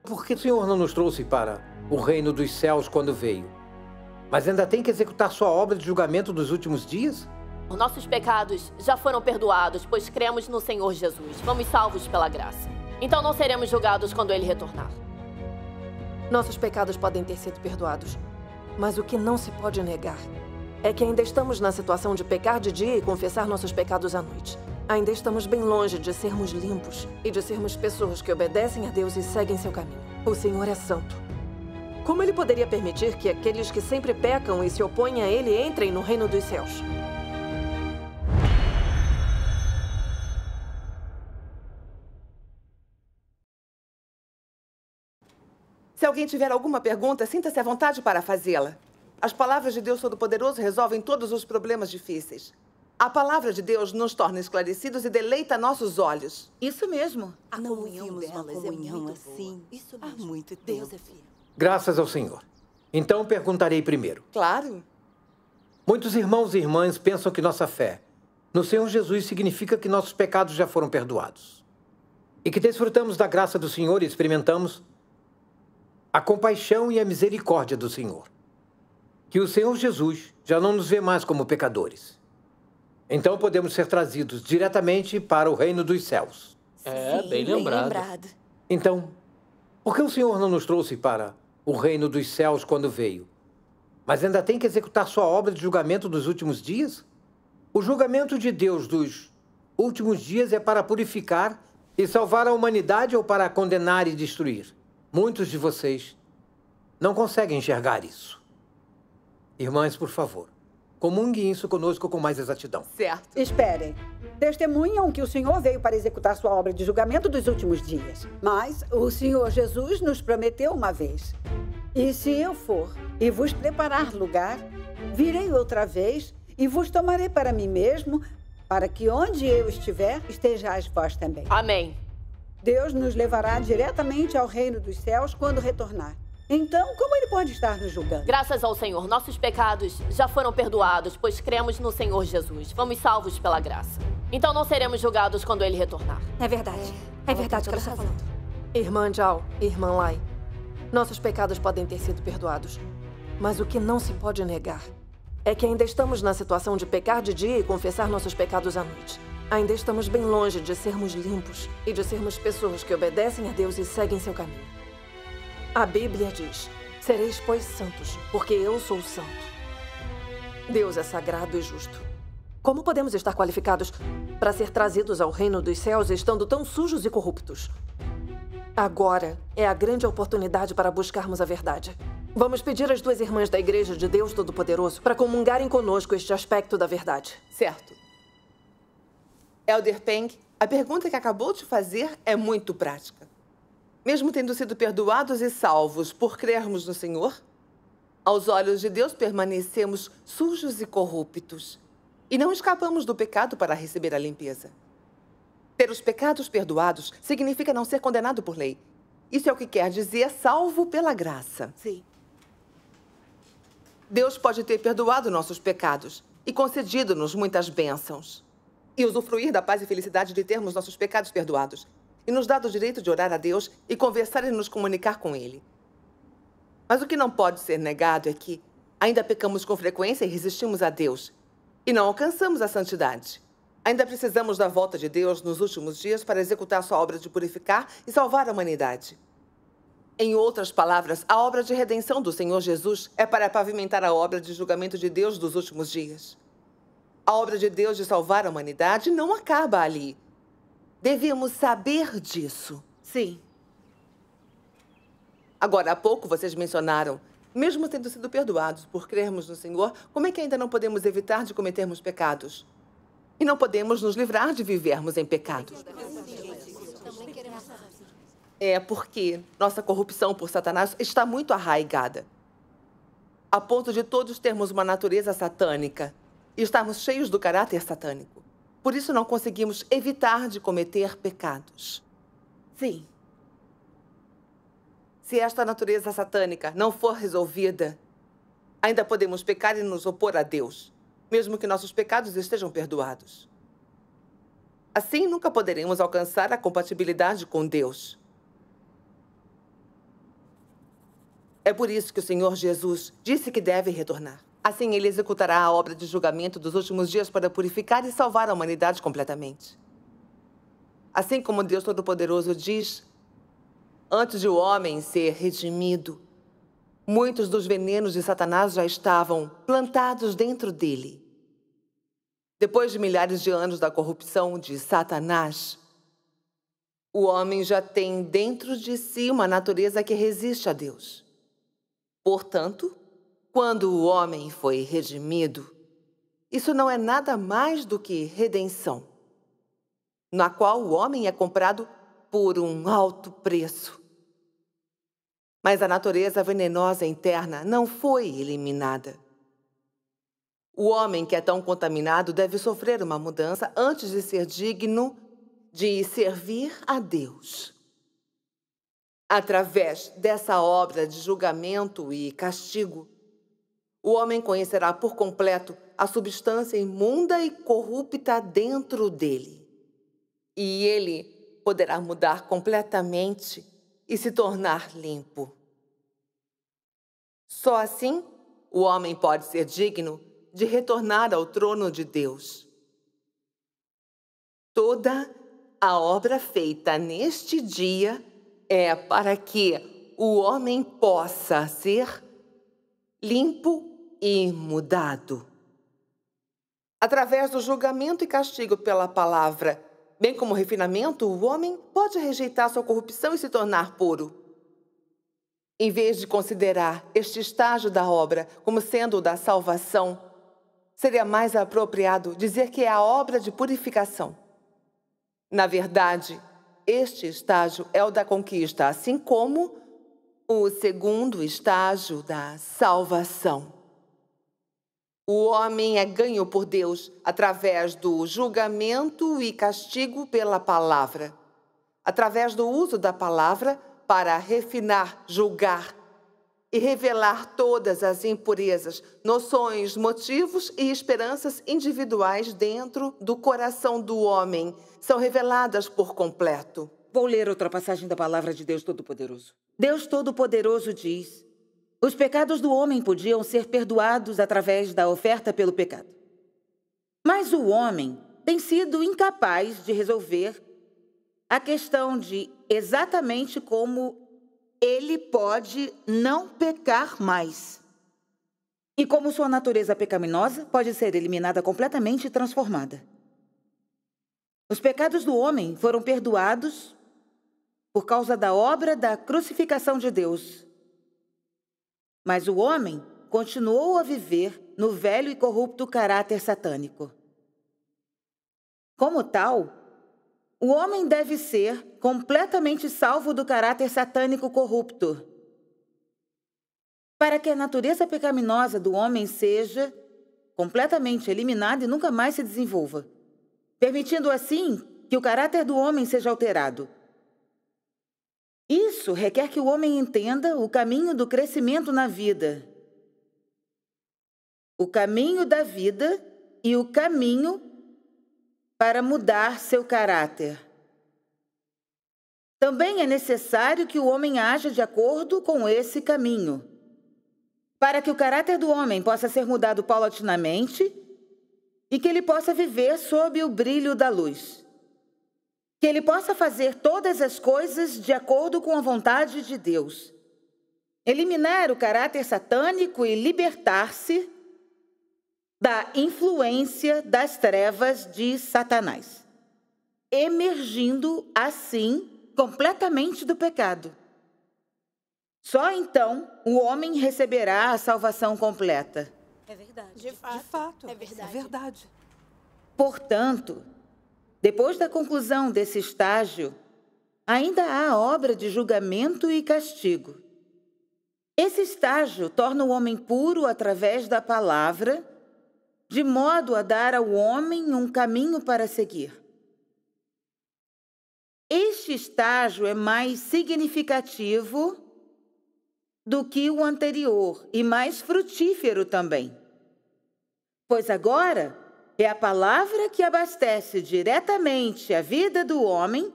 Por que o Senhor não nos trouxe para o reino dos céus quando veio? Mas ainda tem que executar sua obra de julgamento dos últimos dias? Os nossos pecados já foram perdoados, pois cremos no Senhor Jesus. Fomos salvos pela graça. Então não seremos julgados quando Ele retornar. Nossos pecados podem ter sido perdoados, mas o que não se pode negar é que ainda estamos na situação de pecar de dia e confessar nossos pecados à noite. Ainda estamos bem longe de sermos limpos e de sermos pessoas que obedecem a Deus e seguem seu caminho. O Senhor é santo. Como Ele poderia permitir que aqueles que sempre pecam e se opõem a Ele entrem no reino dos céus? Se alguém tiver alguma pergunta, sinta-se à vontade para fazê-la. As palavras de Deus Todo-Poderoso resolvem todos os problemas difíceis. A palavra de Deus nos torna esclarecidos e deleita nossos olhos. Isso mesmo. Não vimos uma comunhão assim há muito tempo. Graças ao Senhor. Então perguntarei primeiro. Claro. Muitos irmãos e irmãs pensam que nossa fé no Senhor Jesus significa que nossos pecados já foram perdoados. E que desfrutamos da graça do Senhor e experimentamos a compaixão e a misericórdia do Senhor. Que o Senhor Jesus já não nos vê mais como pecadores. Então podemos ser trazidos diretamente para o reino dos céus. Sim, bem lembrado. Então, por que o Senhor não nos trouxe para o reino dos céus quando veio? Mas ainda tem que executar sua obra de julgamento dos últimos dias? O julgamento de Deus dos últimos dias é para purificar e salvar a humanidade ou para condenar e destruir? Muitos de vocês não conseguem enxergar isso. Irmãs, por favor, comungue isso conosco com mais exatidão. Certo. Esperem. Testemunham que o Senhor veio para executar sua obra de julgamento dos últimos dias. Mas o Senhor Jesus nos prometeu uma vez: e se eu for e vos preparar lugar, virei outra vez e vos tomarei para mim mesmo, para que onde eu estiver, estejais vós também. Amém. Deus nos levará diretamente ao reino dos céus quando retornar. Então, como Ele pode estar nos julgando? Graças ao Senhor, nossos pecados já foram perdoados, pois cremos no Senhor Jesus. Fomos salvos pela graça. Então não seremos julgados quando Ele retornar. É verdade. É verdade o que ela está falando. Irmã Jal, irmã Lai, nossos pecados podem ter sido perdoados, mas o que não se pode negar é que ainda estamos na situação de pecar de dia e confessar nossos pecados à noite. Ainda estamos bem longe de sermos limpos e de sermos pessoas que obedecem a Deus e seguem seu caminho. A Bíblia diz: sereis, pois, santos, porque eu sou santo. Deus é sagrado e justo. Como podemos estar qualificados para ser trazidos ao reino dos céus estando tão sujos e corruptos? Agora é a grande oportunidade para buscarmos a verdade. Vamos pedir às duas irmãs da Igreja de Deus Todo-Poderoso para comungarem conosco este aspecto da verdade. Certo. Elder Peng, a pergunta que acabou de fazer é muito prática. Mesmo tendo sido perdoados e salvos por crermos no Senhor, aos olhos de Deus permanecemos sujos e corruptos e não escapamos do pecado para receber a limpeza. Ter os pecados perdoados significa não ser condenado por lei. Isso é o que quer dizer salvo pela graça. Sim. Deus pode ter perdoado nossos pecados e concedido-nos muitas bênçãos e usufruir da paz e felicidade de termos nossos pecados perdoados e nos dado o direito de orar a Deus e conversar e nos comunicar com Ele. Mas o que não pode ser negado é que ainda pecamos com frequência e resistimos a Deus e não alcançamos a santidade. Ainda precisamos da volta de Deus nos últimos dias para executar sua obra de purificar e salvar a humanidade. Em outras palavras, a obra de redenção do Senhor Jesus é para pavimentar a obra de julgamento de Deus dos últimos dias. A obra de Deus de salvar a humanidade não acaba ali. Devemos saber disso. Sim. Agora, há pouco vocês mencionaram, mesmo tendo sido perdoados por crermos no Senhor, como é que ainda não podemos evitar de cometermos pecados? E não podemos nos livrar de vivermos em pecado. É porque nossa corrupção por Satanás está muito arraigada, a ponto de todos termos uma natureza satânica e estarmos cheios do caráter satânico. Por isso não conseguimos evitar de cometer pecados. Sim. Se esta natureza satânica não for resolvida, ainda podemos pecar e nos opor a Deus, mesmo que nossos pecados estejam perdoados. Assim, nunca poderemos alcançar a compatibilidade com Deus. É por isso que o Senhor Jesus disse que deve retornar. Assim, ele executará a obra de julgamento dos últimos dias para purificar e salvar a humanidade completamente. Assim como Deus Todo-Poderoso diz, antes de o homem ser redimido, muitos dos venenos de Satanás já estavam plantados dentro dele. Depois de milhares de anos da corrupção de Satanás, o homem já tem dentro de si uma natureza que resiste a Deus. Portanto, quando o homem foi redimido, isso não é nada mais do que redenção, na qual o homem é comprado por um alto preço. Mas a natureza venenosa interna não foi eliminada. O homem que é tão contaminado deve sofrer uma mudança antes de ser digno de servir a Deus. Através dessa obra de julgamento e castigo, o homem conhecerá por completo a substância imunda e corrupta dentro dele. E ele poderá mudar completamente e se tornar limpo. Só assim, o homem pode ser digno de retornar ao trono de Deus. Toda a obra feita neste dia é para que o homem possa ser limpo e mudado. Através do julgamento e castigo pela palavra, bem como o refinamento, o homem pode rejeitar sua corrupção e se tornar puro. Em vez de considerar este estágio da obra como sendo o da salvação, seria mais apropriado dizer que é a obra de purificação. Na verdade, este estágio é o da conquista, assim como o segundo estágio da salvação. O homem é ganho por Deus através do julgamento e castigo pela palavra, através do uso da palavra para refinar, julgar e revelar todas as impurezas, noções, motivos e esperanças individuais dentro do coração do homem. São reveladas por completo. Vou ler outra passagem da palavra de Deus Todo-Poderoso. Deus Todo-Poderoso diz: os pecados do homem podiam ser perdoados através da oferta pelo pecado. Mas o homem tem sido incapaz de resolver a questão de exatamente como ele pode não pecar mais. E como sua natureza pecaminosa pode ser eliminada completamente e transformada. Os pecados do homem foram perdoados por causa da obra da crucificação de Deus. Mas o homem continuou a viver no velho e corrupto caráter satânico. Como tal, o homem deve ser completamente salvo do caráter satânico corrupto, para que a natureza pecaminosa do homem seja completamente eliminada e nunca mais se desenvolva, permitindo assim que o caráter do homem seja alterado. Isso requer que o homem entenda o caminho do crescimento na vida, o caminho da vida e o caminho para mudar seu caráter. Também é necessário que o homem haja de acordo com esse caminho, para que o caráter do homem possa ser mudado paulatinamente e que ele possa viver sob o brilho da luz. Que ele possa fazer todas as coisas de acordo com a vontade de Deus. Eliminar o caráter satânico e libertar-se da influência das trevas de Satanás, emergindo assim completamente do pecado. Só então o homem receberá a salvação completa. É verdade. De fato. É verdade. É verdade. Portanto, depois da conclusão desse estágio, ainda há a obra de julgamento e castigo. Esse estágio torna o homem puro através da palavra, de modo a dar ao homem um caminho para seguir. Este estágio é mais significativo do que o anterior e mais frutífero também. Pois agora é a palavra que abastece diretamente a vida do homem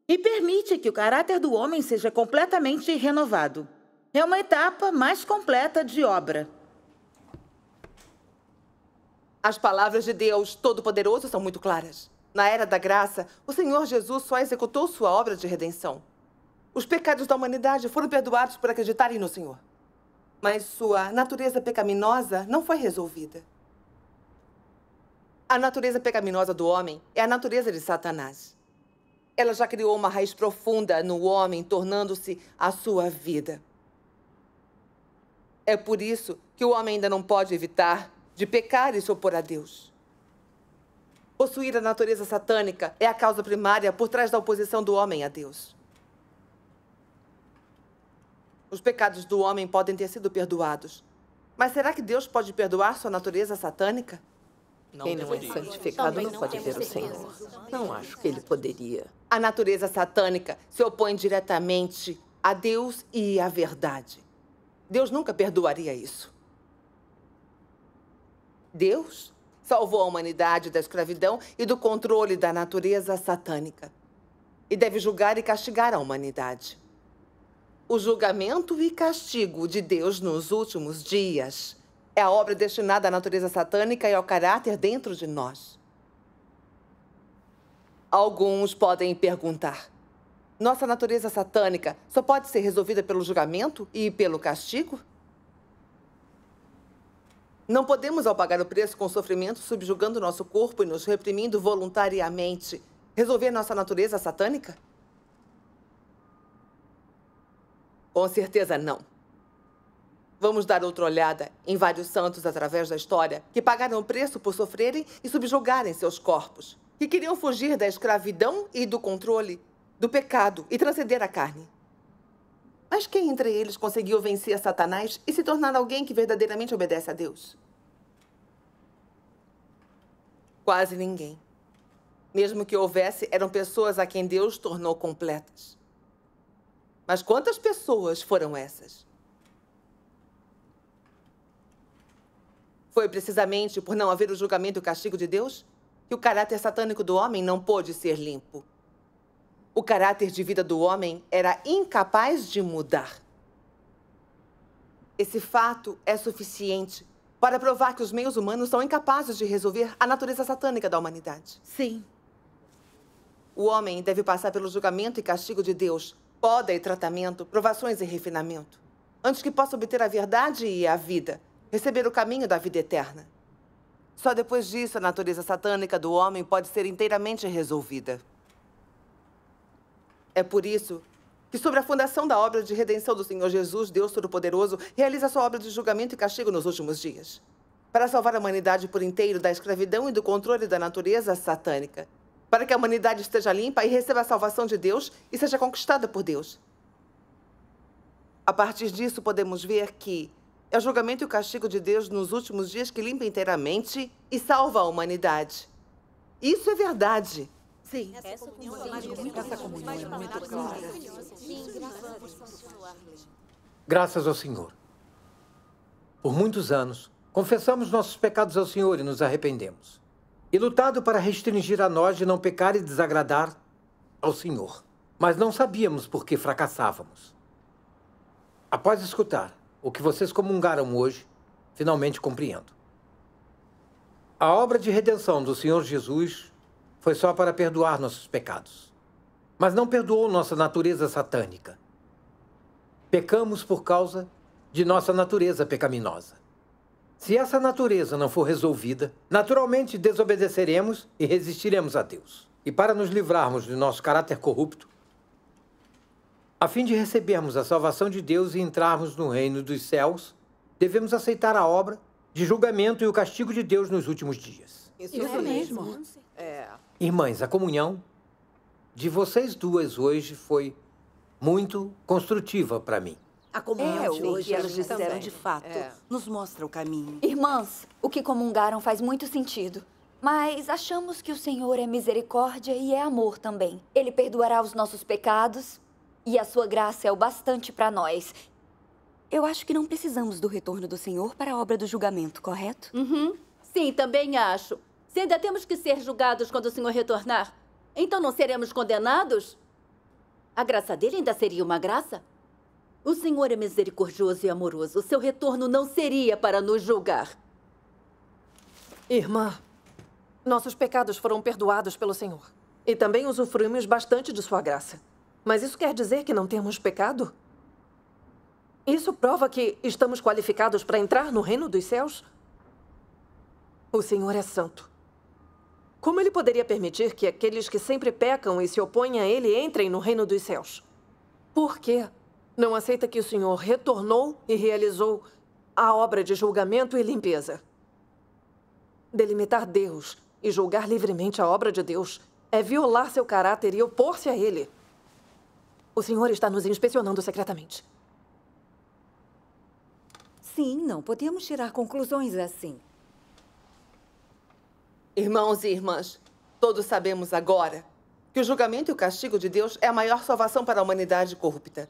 e permite que o caráter do homem seja completamente renovado. é uma etapa mais completa de obra. As palavras de Deus Todo-Poderoso são muito claras. Na Era da Graça, o Senhor Jesus só executou sua obra de redenção. Os pecados da humanidade foram perdoados por acreditarem no Senhor. Mas sua natureza pecaminosa não foi resolvida. A natureza pecaminosa do homem é a natureza de Satanás. Ela já criou uma raiz profunda no homem, tornando-se a sua vida. É por isso que o homem ainda não pode evitar de pecar e se opor a Deus. Possuir a natureza satânica é a causa primária por trás da oposição do homem a Deus. Os pecados do homem podem ter sido perdoados. Mas será que Deus pode perdoar sua natureza satânica? Quem não é santificado não pode ver o Senhor. Não acho que ele poderia. A natureza satânica se opõe diretamente a Deus e à verdade. Deus nunca perdoaria isso. Deus salvou a humanidade da escravidão e do controle da natureza satânica. E deve julgar e castigar a humanidade. O julgamento e castigo de Deus nos últimos dias é a obra destinada à natureza satânica e ao caráter dentro de nós. Alguns podem perguntar: nossa natureza satânica só pode ser resolvida pelo julgamento e pelo castigo? Não podemos, ao pagar o preço com sofrimento, subjugando nosso corpo e nos reprimindo voluntariamente, resolver nossa natureza satânica? Com certeza não. Vamos dar outra olhada em vários santos através da história que pagaram o preço por sofrerem e subjugarem seus corpos, que queriam fugir da escravidão e do controle, do pecado e transcender a carne. Mas quem entre eles conseguiu vencer Satanás e se tornar alguém que verdadeiramente obedece a Deus? Quase ninguém. Mesmo que houvesse, eram pessoas a quem Deus tornou completas. Mas quantas pessoas foram essas? Foi precisamente por não haver o julgamento e o castigo de Deus que o caráter satânico do homem não pôde ser limpo. O caráter de vida do homem era incapaz de mudar. Esse fato é suficiente para provar que os meios humanos são incapazes de resolver a natureza satânica da humanidade. Sim. O homem deve passar pelo julgamento e castigo de Deus, poda e tratamento, provações e refinamento, antes que possa obter a verdade e a vida, receber o caminho da vida eterna. Só depois disso a natureza satânica do homem pode ser inteiramente resolvida. É por isso que, sobre a fundação da obra de redenção do Senhor Jesus, Deus Todo-Poderoso realiza sua obra de julgamento e castigo nos últimos dias, para salvar a humanidade por inteiro da escravidão e do controle da natureza satânica, para que a humanidade esteja limpa e receba a salvação de Deus e seja conquistada por Deus. A partir disso, podemos ver que é o julgamento e o castigo de Deus nos últimos dias que limpa inteiramente e salva a humanidade. Isso é verdade. Sim. Essa comunhão é muito clara. Graças ao Senhor. Por muitos anos, confessamos nossos pecados ao Senhor e nos arrependemos. E lutado para restringir a nós de não pecar e desagradar ao Senhor. Mas não sabíamos por que fracassávamos. Após escutar o que vocês comungaram hoje, finalmente compreendo. A obra de redenção do Senhor Jesus foi só para perdoar nossos pecados. Mas não perdoou nossa natureza satânica. Pecamos por causa de nossa natureza pecaminosa. Se essa natureza não for resolvida, naturalmente desobedeceremos e resistiremos a Deus. E para nos livrarmos do nosso caráter corrupto, a fim de recebermos a salvação de Deus e entrarmos no reino dos céus, devemos aceitar a obra de julgamento e o castigo de Deus nos últimos dias. Isso mesmo. Irmãs, a comunhão de vocês duas hoje foi muito construtiva para mim. A comunhão de o hoje, que elas elas disseram também. de fato, nos mostra o caminho. Irmãs, o que comungaram faz muito sentido. Mas achamos que o Senhor é misericórdia e é amor também. Ele perdoará os nossos pecados e a sua graça é o bastante para nós. Eu acho que não precisamos do retorno do Senhor para a obra do julgamento, correto? Sim, também acho. Se ainda temos que ser julgados quando o Senhor retornar, então não seremos condenados? A graça dele ainda seria uma graça? O Senhor é misericordioso e amoroso. O seu retorno não seria para nos julgar. Irmã, nossos pecados foram perdoados pelo Senhor. E também usufruímos bastante de sua graça. Mas isso quer dizer que não temos pecado? Isso prova que estamos qualificados para entrar no reino dos céus? O Senhor é santo. Como ele poderia permitir que aqueles que sempre pecam e se opõem a ele entrem no reino dos céus? Por quê? Não aceita que o Senhor retornou e realizou a obra de julgamento e limpeza. Delimitar Deus e julgar livremente a obra de Deus é violar seu caráter e opor-se a ele. O Senhor está nos inspecionando secretamente. Sim, não podemos tirar conclusões assim. Irmãos e irmãs, todos sabemos agora que o julgamento e o castigo de Deus é a maior salvação para a humanidade corrupta.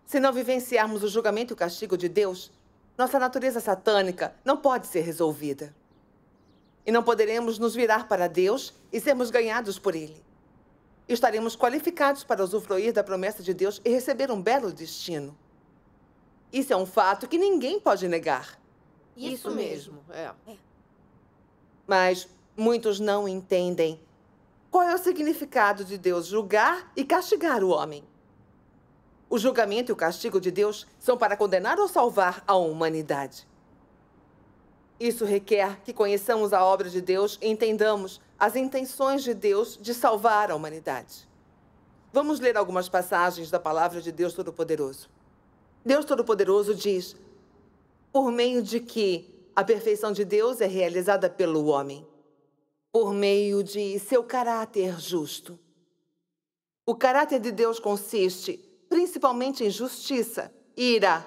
Se não vivenciarmos o julgamento e o castigo de Deus, nossa natureza satânica não pode ser resolvida. E não poderemos nos virar para Deus e sermos ganhados por Ele. Estaremos qualificados para usufruir da promessa de Deus e receber um belo destino. Isso é um fato que ninguém pode negar. Isso mesmo, Mas muitos não entendem qual é o significado de Deus julgar e castigar o homem. O julgamento e o castigo de Deus são para condenar ou salvar a humanidade. Isso requer que conheçamos a obra de Deus e entendamos as intenções de Deus de salvar a humanidade. Vamos ler algumas passagens da palavra de Deus Todo-Poderoso. Deus Todo-Poderoso diz: por meio de que a perfeição de Deus é realizada pelo homem, por meio de seu caráter justo. O caráter de Deus consiste principalmente em justiça, ira,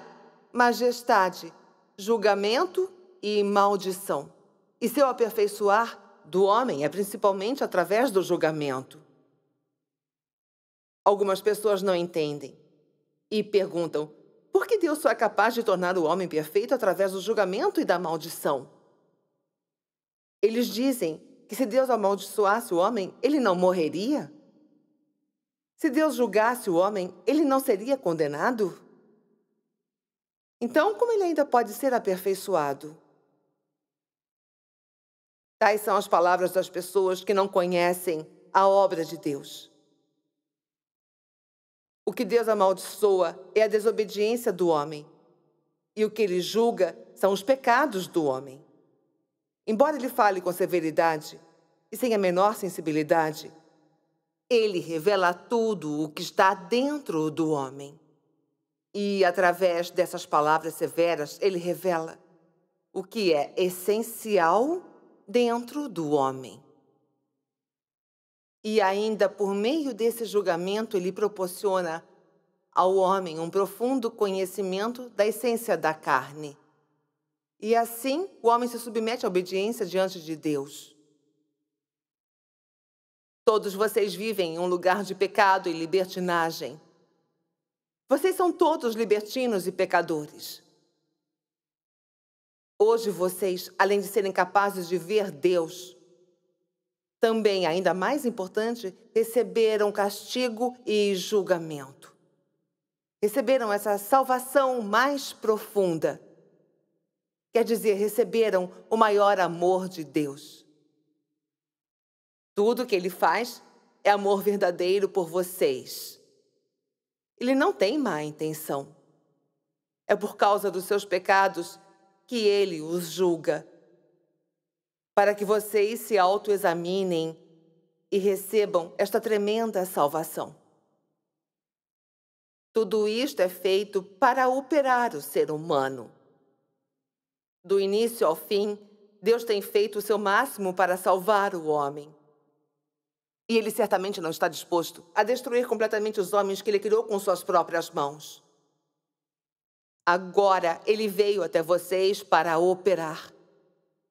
majestade, julgamento e maldição. E seu aperfeiçoar do homem é principalmente através do julgamento. Algumas pessoas não entendem e perguntam: por que Deus só é capaz de tornar o homem perfeito através do julgamento e da maldição? Eles dizem que se Deus amaldiçoasse o homem, ele não morreria? Se Deus julgasse o homem, ele não seria condenado? Então, como ele ainda pode ser aperfeiçoado? Tais são as palavras das pessoas que não conhecem a obra de Deus. O que Deus amaldiçoa é a desobediência do homem. E o que ele julga são os pecados do homem. Embora ele fale com severidade e sem a menor sensibilidade, ele revela tudo o que está dentro do homem. E, através dessas palavras severas, ele revela o que é essencial dentro do homem. E ainda por meio desse julgamento, ele proporciona ao homem um profundo conhecimento da essência da carne. E assim, o homem se submete à obediência diante de Deus. Todos vocês vivem em um lugar de pecado e libertinagem. Vocês são todos libertinos e pecadores. Hoje vocês, além de serem capazes de ver Deus, também, ainda mais importante, receberam castigo e julgamento. Receberam essa salvação mais profunda. Quer dizer, receberam o maior amor de Deus. Tudo que Ele faz é amor verdadeiro por vocês. Ele não tem má intenção. É por causa dos seus pecados que Ele os julga, para que vocês se autoexaminem e recebam esta tremenda salvação. Tudo isto é feito para operar o ser humano. Do início ao fim, Deus tem feito o seu máximo para salvar o homem. E Ele certamente não está disposto a destruir completamente os homens que Ele criou com suas próprias mãos. Agora, Ele veio até vocês para operar.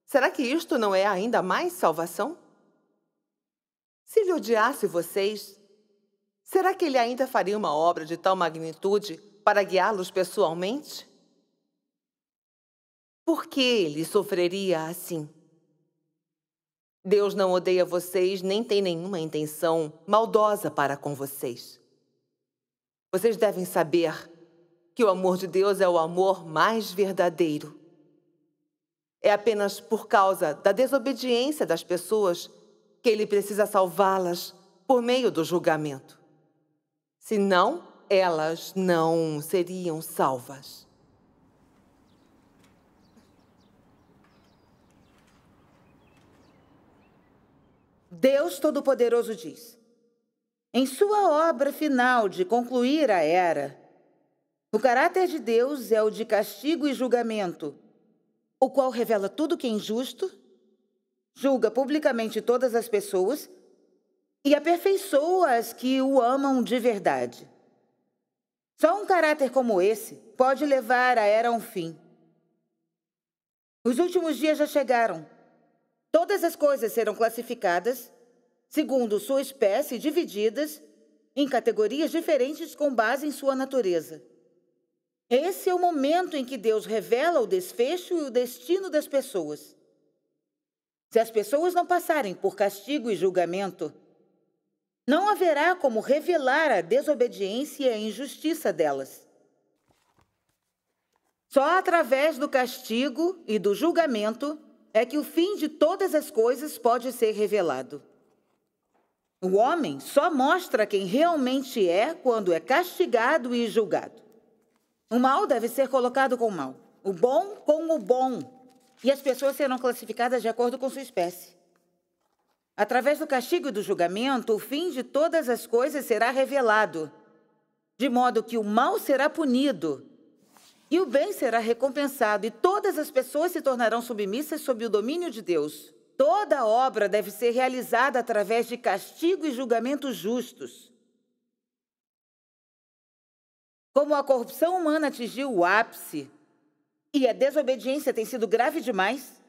Será que isto não é ainda mais salvação? Se Ele odiasse vocês, será que Ele ainda faria uma obra de tal magnitude para guiá-los pessoalmente? Por que Ele sofreria assim? Deus não odeia vocês, nem tem nenhuma intenção maldosa para com vocês. Vocês devem saber que o amor de Deus é o amor mais verdadeiro. É apenas por causa da desobediência das pessoas que ele precisa salvá-las por meio do julgamento. Senão, elas não seriam salvas. Deus Todo-Poderoso diz: em sua obra final de concluir a era, o caráter de Deus é o de castigo e julgamento, o qual revela tudo que é injusto, julga publicamente todas as pessoas e aperfeiçoa as que o amam de verdade. Só um caráter como esse pode levar a era a um fim. Os últimos dias já chegaram. Todas as coisas serão classificadas, segundo sua espécie, divididas em categorias diferentes com base em sua natureza. Esse é o momento em que Deus revela o desfecho e o destino das pessoas. Se as pessoas não passarem por castigo e julgamento, não haverá como revelar a desobediência e a injustiça delas. Só através do castigo e do julgamento é que o fim de todas as coisas pode ser revelado. O homem só mostra quem realmente é quando é castigado e julgado. O mal deve ser colocado com o mal, o bom com o bom, e as pessoas serão classificadas de acordo com sua espécie. Através do castigo e do julgamento, o fim de todas as coisas será revelado, de modo que o mal será punido e o bem será recompensado, e todas as pessoas se tornarão submissas sob o domínio de Deus. Toda obra deve ser realizada através de castigo e julgamentos justos. Como a corrupção humana atingiu o ápice e a desobediência tem sido grave demais,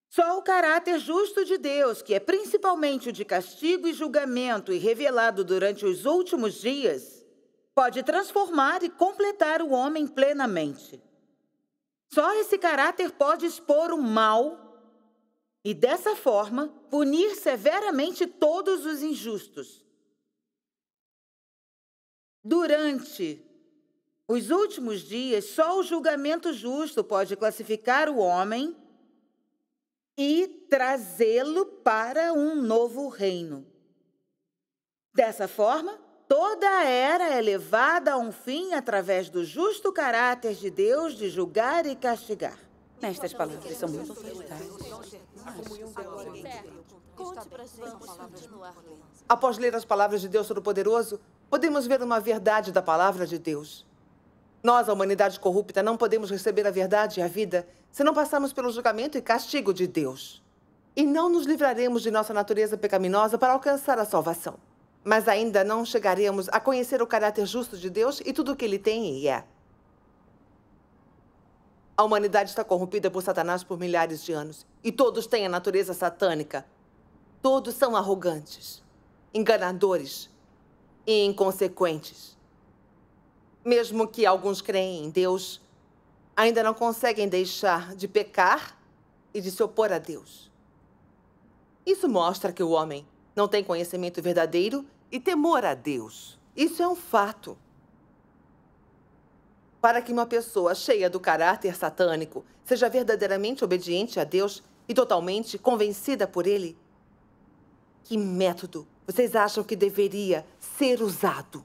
só o caráter justo de Deus, que é principalmente o de castigo e julgamento e revelado durante os últimos dias, pode transformar e completar o homem plenamente. Só esse caráter pode expor o mal e, dessa forma, punir severamente todos os injustos. Durante os últimos dias, só o julgamento justo pode classificar o homem e trazê-lo para um novo reino. Dessa forma, toda a era é levada a um fim através do justo caráter de Deus de julgar e castigar. Estas palavras são muito verdades. Após ler as palavras de Deus Todo-Poderoso, podemos ver uma verdade da palavra de Deus. Nós, a humanidade corrupta, não podemos receber a verdade e a vida se não passarmos pelo julgamento e castigo de Deus. E não nos livraremos de nossa natureza pecaminosa para alcançar a salvação. Mas ainda não chegaremos a conhecer o caráter justo de Deus e tudo o que Ele tem e é. A humanidade está corrompida por Satanás por milhares de anos. E todos têm a natureza satânica. Todos são arrogantes, enganadores e inconsequentes. Mesmo que alguns creem em Deus, ainda não conseguem deixar de pecar e de se opor a Deus. Isso mostra que o homem não tem conhecimento verdadeiro e temor a Deus. Isso é um fato. Para que uma pessoa cheia do caráter satânico seja verdadeiramente obediente a Deus e totalmente convencida por Ele, que método vocês acham que deveria ser usado?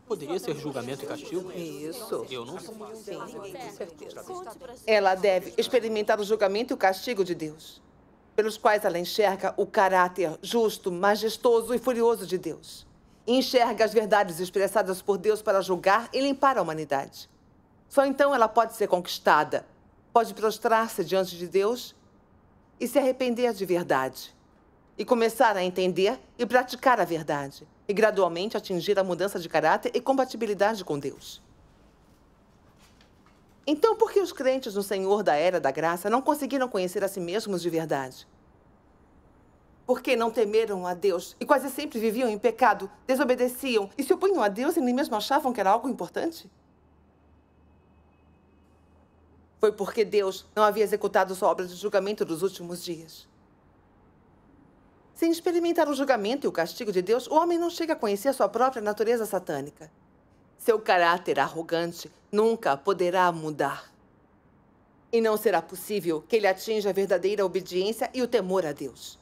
Poderia ser julgamento e castigo? Isso. Eu não sei. Sim, com certeza. Ela deve experimentar o julgamento e o castigo de Deus, pelos quais ela enxerga o caráter justo, majestoso e furioso de Deus. E enxerga as verdades expressadas por Deus para julgar e limpar a humanidade. Só então ela pode ser conquistada, pode prostrar-se diante de Deus e se arrepender de verdade. E começar a entender e praticar a verdade. E gradualmente atingir a mudança de caráter e compatibilidade com Deus. Então, por que os crentes no Senhor da Era da Graça não conseguiram conhecer a si mesmos de verdade? Porque não temeram a Deus e quase sempre viviam em pecado, desobedeciam e se opunham a Deus e nem mesmo achavam que era algo importante? Foi porque Deus não havia executado sua obra de julgamento dos últimos dias. Sem experimentar o julgamento e o castigo de Deus, o homem não chega a conhecer a sua própria natureza satânica. Seu caráter arrogante nunca poderá mudar. E não será possível que ele atinja a verdadeira obediência e o temor a Deus.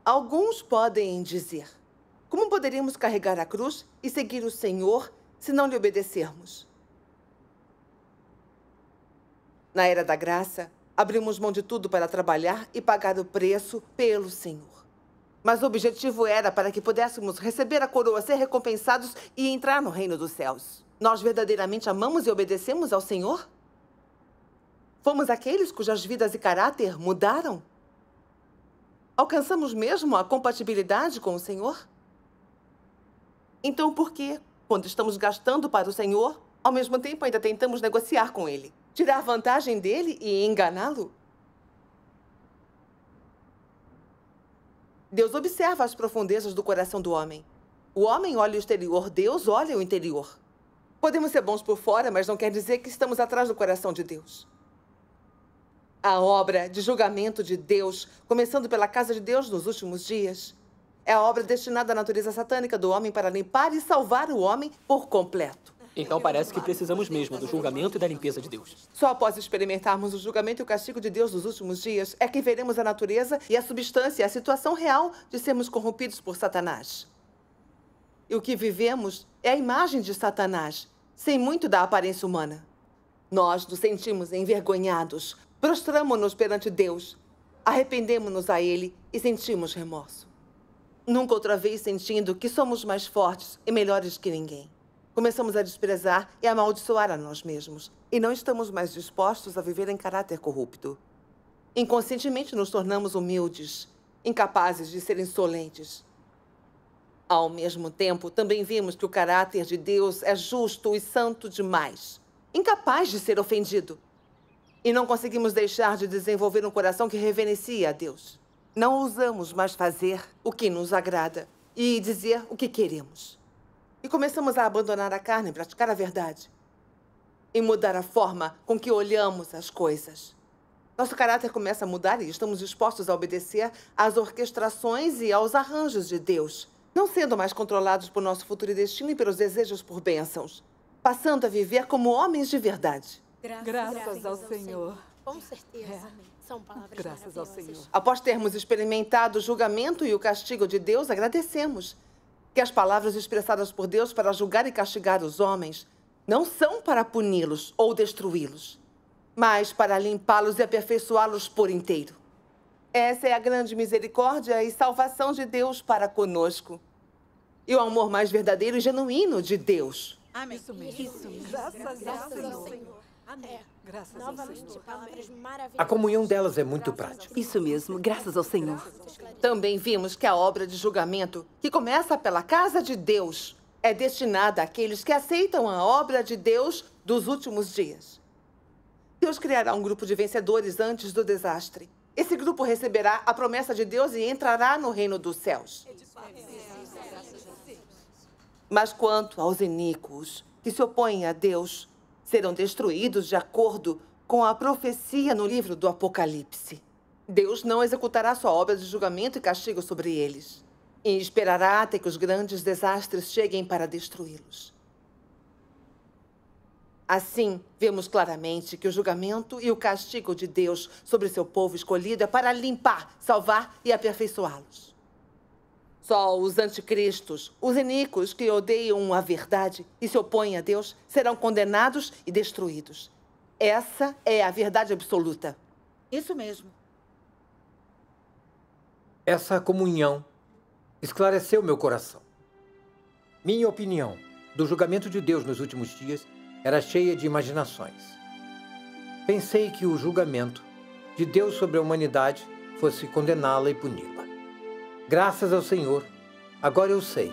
Alguns podem dizer: como poderíamos carregar a cruz e seguir o Senhor se não lhe obedecermos? Na era da graça, abrimos mão de tudo para trabalhar e pagar o preço pelo Senhor. Mas o objetivo era para que pudéssemos receber a coroa, ser recompensados e entrar no reino dos céus. Nós verdadeiramente amamos e obedecemos ao Senhor? Fomos aqueles cujas vidas e caráter mudaram? Alcançamos mesmo a compatibilidade com o Senhor? Então, por que, quando estamos gastando para o Senhor, ao mesmo tempo ainda tentamos negociar com Ele? Tirar vantagem dele e enganá-lo? Deus observa as profundezas do coração do homem. O homem olha o exterior, Deus olha o interior. Podemos ser bons por fora, mas não quer dizer que estamos atrás do coração de Deus. A obra de julgamento de Deus, começando pela casa de Deus nos últimos dias, é a obra destinada à natureza satânica do homem para limpar e salvar o homem por completo. Então parece que precisamos mesmo do julgamento e da limpeza de Deus. Só após experimentarmos o julgamento e o castigo de Deus nos últimos dias é que veremos a natureza e a substância, a situação real de sermos corrompidos por Satanás. E o que vivemos é a imagem de Satanás, sem muito da aparência humana. Nós nos sentimos envergonhados, prostramo-nos perante Deus, arrependemo-nos a Ele e sentimos remorso. Nunca outra vez sentindo que somos mais fortes e melhores que ninguém. Começamos a desprezar e a amaldiçoar a nós mesmos. E não estamos mais dispostos a viver em caráter corrupto. Inconscientemente nos tornamos humildes, incapazes de ser insolentes. Ao mesmo tempo, também vimos que o caráter de Deus é justo e santo demais, incapaz de ser ofendido. E não conseguimos deixar de desenvolver um coração que reverencia a Deus. Não ousamos mais fazer o que nos agrada e dizer o que queremos. E começamos a abandonar a carne, praticar a verdade. E mudar a forma com que olhamos as coisas. Nosso caráter começa a mudar e estamos dispostos a obedecer às orquestrações e aos arranjos de Deus, não sendo mais controlados por nosso futuro e destino e pelos desejos por bênçãos, passando a viver como homens de verdade. Graças ao Senhor. Com certeza. São palavras Graças ao Senhor. Após termos experimentado o julgamento e o castigo de Deus, agradecemos que as palavras expressadas por Deus para julgar e castigar os homens não são para puni-los ou destruí-los, mas para limpá-los e aperfeiçoá-los por inteiro. Essa é a grande misericórdia e salvação de Deus para conosco. E o amor mais verdadeiro e genuíno de Deus. Amém. Isso mesmo. Graças ao Senhor. Amém. Graças ao Senhor. A comunhão delas é muito prática. Isso mesmo. Graças ao Senhor. Também vimos que a obra de julgamento, que começa pela casa de Deus, é destinada àqueles que aceitam a obra de Deus dos últimos dias. Deus criará um grupo de vencedores antes do desastre. Esse grupo receberá a promessa de Deus e entrará no reino dos céus. Mas quanto aos iníquos que se opõem a Deus, serão destruídos de acordo com a profecia no livro do Apocalipse. Deus não executará sua obra de julgamento e castigo sobre eles, e esperará até que os grandes desastres cheguem para destruí-los. Assim, vemos claramente que o julgamento e o castigo de Deus sobre seu povo escolhido é para limpar, salvar e aperfeiçoá-los. Só os anticristos, os iníquos que odeiam a verdade e se opõem a Deus, serão condenados e destruídos. Essa é a verdade absoluta. Isso mesmo. Essa comunhão esclareceu meu coração. Minha opinião do julgamento de Deus nos últimos dias era cheia de imaginações. Pensei que o julgamento de Deus sobre a humanidade fosse condená-la e puni-la. Graças ao Senhor, agora eu sei.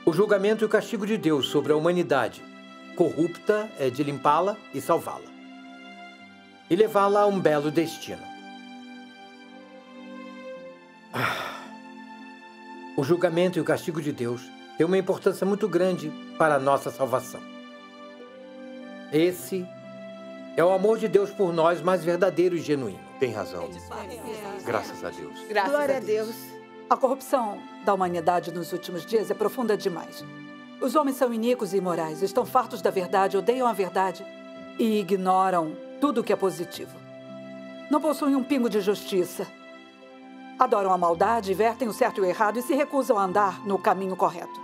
O julgamento e o castigo de Deus sobre a humanidade corrupta é de limpá-la e salvá-la. E levá-la a um belo destino. O julgamento e o castigo de Deus têm uma importância muito grande para a nossa salvação. Esse é o amor de Deus por nós mais verdadeiro e genuíno. Tem razão. Graças a Deus. Graças Glória a Deus. A corrupção da humanidade nos últimos dias é profunda demais. Os homens são iníquos e imorais, estão fartos da verdade, odeiam a verdade e ignoram tudo o que é positivo. Não possuem um pingo de justiça. Adoram a maldade, vertem o certo e o errado e se recusam a andar no caminho correto.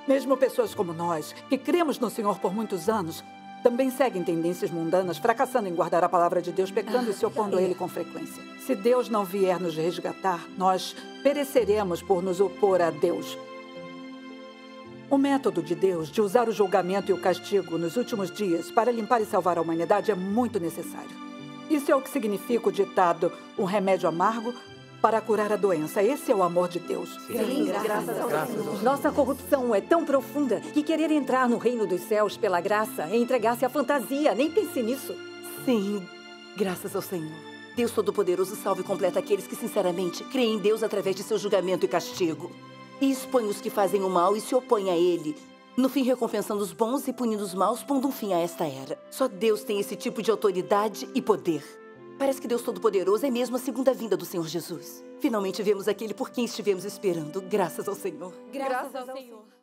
Mesmo pessoas como nós, que cremos no Senhor por muitos anos, também seguem tendências mundanas, fracassando em guardar a palavra de Deus, pecando e se opondo a Ele com frequência. Se Deus não vier nos resgatar, nós pereceremos por nos opor a Deus. O método de Deus de usar o julgamento e o castigo nos últimos dias para limpar e salvar a humanidade é muito necessário. Isso é o que significa o ditado, um remédio amargo para curar a doença. Esse é o amor de Deus. Sim, graças ao Senhor. Nossa corrupção é tão profunda que querer entrar no reino dos céus pela graça é entregar-se à fantasia. Nem pense nisso. Sim, graças ao Senhor. Deus Todo-Poderoso salva e completa aqueles que sinceramente creem em Deus através de seu julgamento e castigo. E expõe os que fazem o mal e se opõem a Ele. No fim, recompensando os bons e punindo os maus, pondo um fim a esta era. Só Deus tem esse tipo de autoridade e poder. Parece que Deus Todo-Poderoso é mesmo a segunda vinda do Senhor Jesus. Finalmente vemos aquele por quem estivemos esperando. Graças ao Senhor. Graças ao Senhor.